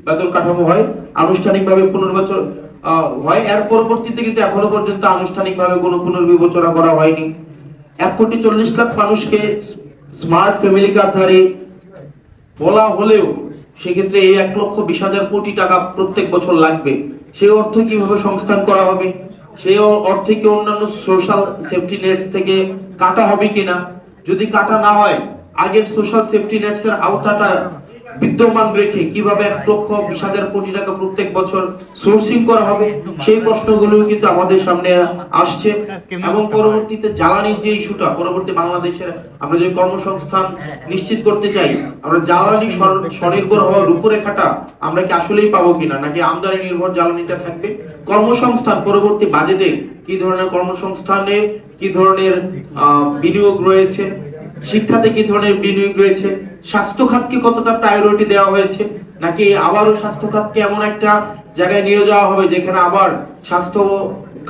বেতন কাঠামো হয়, আনুষ্ঠানিকভাবে পুনর্বাচন হয়। এর পরবর্তীতে কিন্তু এখনো পর্যন্ত আনুষ্ঠানিকভাবে কোনো পুনর্বিবেচনা করা হয়নি। 1,40,00,000 মানুষকে স্মার্ট ফ্যামিলি কার্ডধারী বলা হলেও সেক্ষেত্রে এই 1,20,000 কোটি টাকা প্রত্যেক বছর লাগবে। সেই অর্থ কিভাবে সংস্থান করা হবে, সেই অর্থে কি অন্যান্য সোশ্যাল সেফটি নেটস থেকে কাটা হবে কিনা, যদি কাটা না হয় আগের সোশ্যাল সেফটি নেটস এর আওতাটা বিদ্যমান রেখে কিভাবে 1,20,000 কোটি টাকা প্রত্যেক বছর সোর্সিং করা হবে, সেই প্রশ্নগুলো কিন্তু আমাদের সামনে আসছে। এবং পরবর্তীতে জ্বালানির যে ইস্যুটা, পরবর্তী বাংলাদেশের আমরা যে কর্মসংস্থান নিশ্চিত করতে চাই, আমরা জ্বালানি স্বনির্ভর হওয়ার রূপরেখাটা আমরা কি আসলেই পাবো কিনা, নাকি আমদানি নির্ভর জ্বালানিটা থাকবে। কর্মসংস্থান পরবর্তী বাজেটে কি ধরনের কর্মসংস্থানে কি ধরনের বিনিয়োগ রয়েছে, শিক্ষাতে কি ধরনের বিনিয়োগ রয়েছে, স্বাস্থ্য খাতকে কতটা প্রায়োরিটি দেওয়া হয়েছে, নাকি আবারও স্বাস্থ্য খাতকে এমন একটা জায়গায় নিয়ে যাওয়া হবে যেখানে আবার স্বাস্থ্য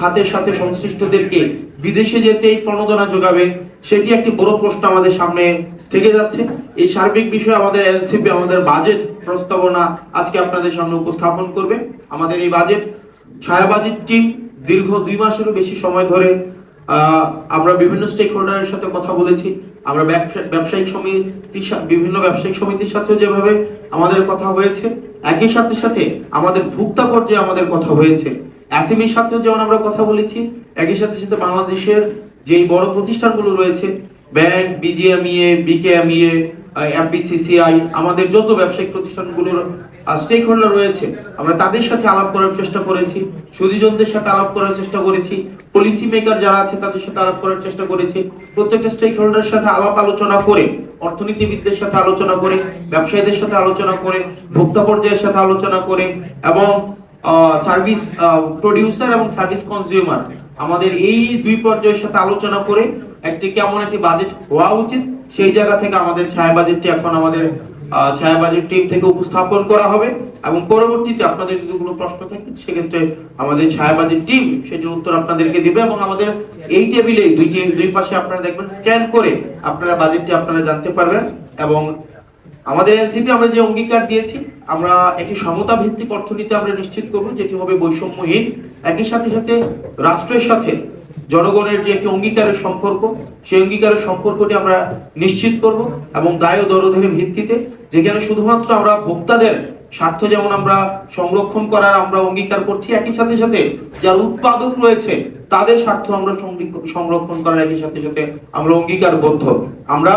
খাতের সাথে সংশ্লিষ্টদেরকে বিদেশে যেতেই প্রণোদনা যোগাবে, সেটি একটি বড় প্রশ্ন আমাদের সামনে থেকে যাচ্ছে। এই সার্বিক বিষয়ে আমাদের এনসিপি আমাদের বাজেট প্রস্তাবনা আজকে আপনাদের সামনে উপস্থাপন করবে। আমাদের এই বাজেট ছায়া বাজেট টিম দীর্ঘ 2 মাসেরও বেশি সময় ধরে আমরা বিভিন্ন স্টেক হোল্ডারের সাথে কথা বলেছি। আমরা ব্যবসায়িক সমিতি, বিভিন্ন ব্যবসায়িক সমিতির সাথেও যেভাবে আমাদের কথা হয়েছে, একই সাথে সাথে আমাদের ভোক্তা পর্যায়ে আমাদের কথা হয়েছে, এসএমইর সাথেও যেমন আমরা কথা বলেছি, একই সাথে সাথে বাংলাদেশের যে বড় প্রতিষ্ঠানগুলো রয়েছে, ব্যাংক, বিজিএমইএ, বিকেএমইএ, এফবিসিসিআই, আমাদের যত ব্যবসায়িক প্রতিষ্ঠানগুলোর স্টেক হোল্ডার রয়েছে, আমরা তাদের সাথে আলাপ করার চেষ্টা করেছি, সুদীজনদের সাথে আলাপ করার চেষ্টা করেছি, পলিসি মেকার যারা আছে তাদের সাথে আলাপ করার চেষ্টা করেছি। প্রত্যেকটা স্টেক হোল্ডারের সাথে আলাপ আলোচনা করে, অর্থনীতিবিদদের সাথে আলোচনা করে, ব্যবসায়ীদের সাথে আলোচনা করে, ভোক্তা পর্যায়ের সাথে আলোচনা করে, এবং সার্ভিস প্রোডিউসার এবং সার্ভিস কনজিউমার, আমাদের এই 2 পর্যায়ের সাথে আলোচনা করে একটি কেমন একটি বাজেট হওয়া উচিত, সেই জায়গা থেকে আমাদের ছায়া বাজেটটি এখন আমাদের ছায়া বাজেট টিম থেকে উপস্থাপন করা হবে। এবং পরবর্তীতে আপনাদের যদি কোনো প্রশ্ন থাকে সেক্ষেত্রে আমাদের ছায়া বাজেট টিম সেটির উত্তর আপনাদেরকে দিবে। এবং আমাদের এই টেবিলে দুই পাশে আপনারা দেখবেন স্ক্যান করে আপনারা বাজেটটি আপনারা জানতে পারবেন। এবং আমাদের এনসিপি আমরা যে অঙ্গীকার দিয়েছি, আমরা একটি সমতা ভিত্তিক অর্থনীতি আমরা নিশ্চিত করব যেটি হবে বৈষম্যহীন, একই সাথে সাথে রাষ্ট্রের সাথে জনগণের যে একটি অঙ্গীকারের সম্পর্ক, সেই অঙ্গীকারের সম্পর্কটি আমরা নিশ্চিত করব এবং দায় ও দরদের ভিত্তিতে, যেখানে শুধুমাত্র আমরা ভোক্তাদের স্বার্থ যেমন আমরা সংরক্ষণ করার আমরা অঙ্গীকার করছি, একই সাথে সাথে যারা উৎপাদক রয়েছে তাদের স্বার্থ আমরা সংরক্ষণ করার একই সাথে সাথে আমরা অঙ্গীকারবদ্ধ। আমরা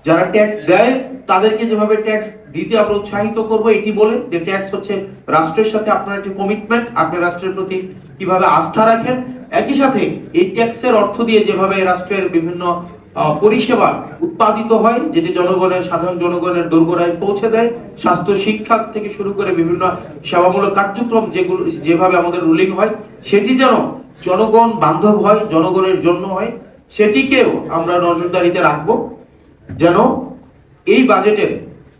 যারা ট্যাক্স দেয় তাদেরকে যেভাবে ট্যাক্স দিতে আমরা উৎসাহিত করব, এটি বলে যে ট্যাক্স হচ্ছে রাষ্ট্রের সাথে আপনার একটি কমিটমেন্ট, আপনি রাষ্ট্রের প্রতি কিভাবে আস্থা রাখেন। একই সাথে এই ট্যাক্সের অর্থ দিয়ে যেভাবে রাষ্ট্রের বিভিন্ন পরিষেবা উৎপাদিত হয়, যেটি জনগণের, সাধারণ জনগণের দোরগোড়ায় পৌঁছে দেয়, স্বাস্থ্য শিক্ষা থেকে শুরু করে বিভিন্ন সেবামূলক কার্যক্রম যেগুলো যেভাবে আমাদের রুলিং হয়, সেটি যেন জনগণ বান্ধব হয়, জনগণের জন্য হয়, সেটিকেও আমরা নজরদারিতে রাখবো, যেন এই বাজেটের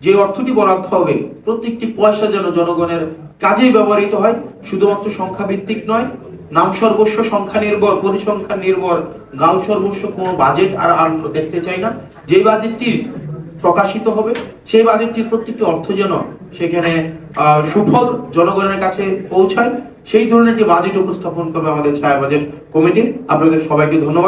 যে অর্থটি বরাদ্দ হবে প্রত্যেকটি পয়সা যেন জনগণের কাজেই ব্যবহৃত হয়, শুধুমাত্র সংখ্যা ভিত্তিক নয়, নাম সর্বস্ব সংখ্যা নির্ভর, পরিসংখ্যান নির্ভর, গাঁও সর্বস্ব কোনো বাজেট আর আমরা দেখতে চাই না। যে বাজেটটি প্রকাশিত হবে সেই বাজেটটির প্রত্যেকটি অর্থ যেন সেখানে সুফল জনগণের কাছে পৌঁছায়, সেই ধরনের যে বাজেট উপস্থাপন করবে আমাদের ছায়া বাজেট কমিটি। আপনাদের সবাইকে ধন্যবাদ।